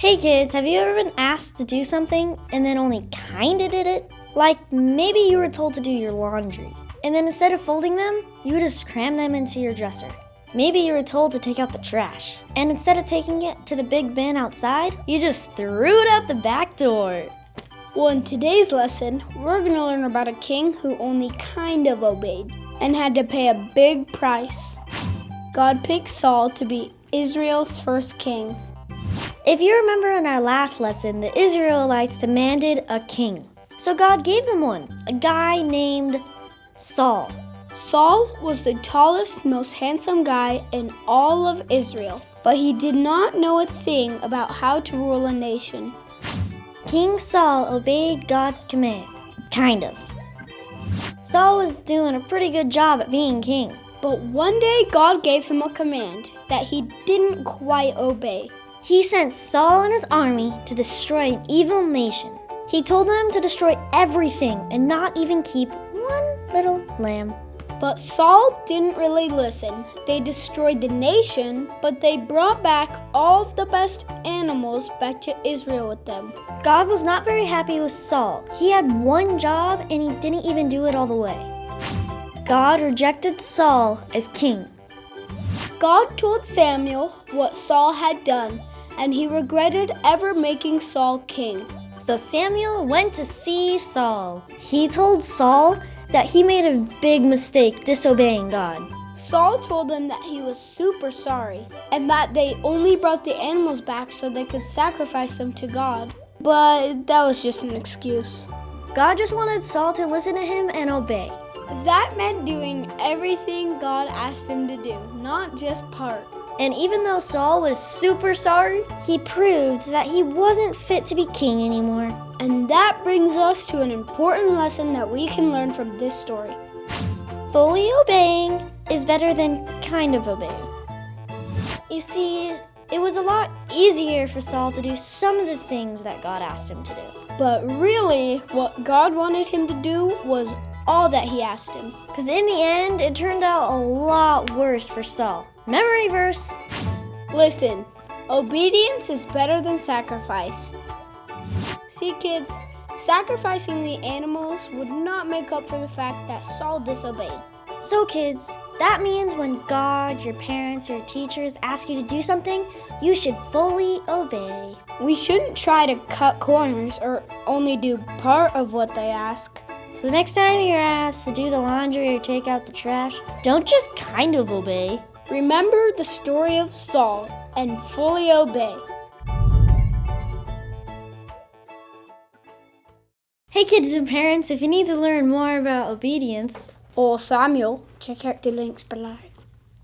Hey kids, have you ever been asked to do something and then only kinda did it? Like maybe you were told to do your laundry, and then instead of folding them, you just crammed them into your dresser. Maybe you were told to take out the trash, and instead of taking it to the big bin outside, you just threw it out the back door. Well, in today's lesson, we're going to learn about a king who only kind of obeyed and had to pay a big price. God picked Saul to be Israel's first king. If you remember in our last lesson, the Israelites demanded a king. So God gave them one, a guy named Saul. Saul was the tallest, most handsome guy in all of Israel, but he did not know a thing about how to rule a nation. King Saul obeyed God's command, kind of. Saul was doing a pretty good job at being king. But one day God gave him a command that he didn't quite obey. He sent Saul and his army to destroy an evil nation. He told them to destroy everything and not even keep one little lamb. But Saul didn't really listen. They destroyed the nation, but they brought back all of the best animals back to Israel with them. God was not very happy with Saul. He had one job and he didn't even do it all the way. God rejected Saul as king. God told Samuel what Saul had done, and he regretted ever making Saul king. So Samuel went to see Saul. He told Saul that he made a big mistake disobeying God. Saul told them that he was super sorry and that they only brought the animals back so they could sacrifice them to God. But that was just an excuse. God just wanted Saul to listen to him and obey. That meant doing everything God asked him to do, not just part. And even though Saul was super sorry, he proved that he wasn't fit to be king anymore. And that brings us to an important lesson that we can learn from this story. Fully obeying is better than kind of obeying. You see, it was a lot easier for Saul to do some of the things that God asked him to do. But really, what God wanted him to do was all that he asked him. Because in the end, it turned out a lot worse for Saul. Memory verse. Listen, obedience is better than sacrifice. See, kids, sacrificing the animals would not make up for the fact that Saul disobeyed. So kids, that means when God, your parents, your teachers ask you to do something, you should fully obey. We shouldn't try to cut corners or only do part of what they ask. So the next time you're asked to do the laundry or take out the trash, don't just kind of obey. Remember the story of Saul and fully obey. Hey kids and parents, if you need to learn more about obedience, or Samuel, check out the links below.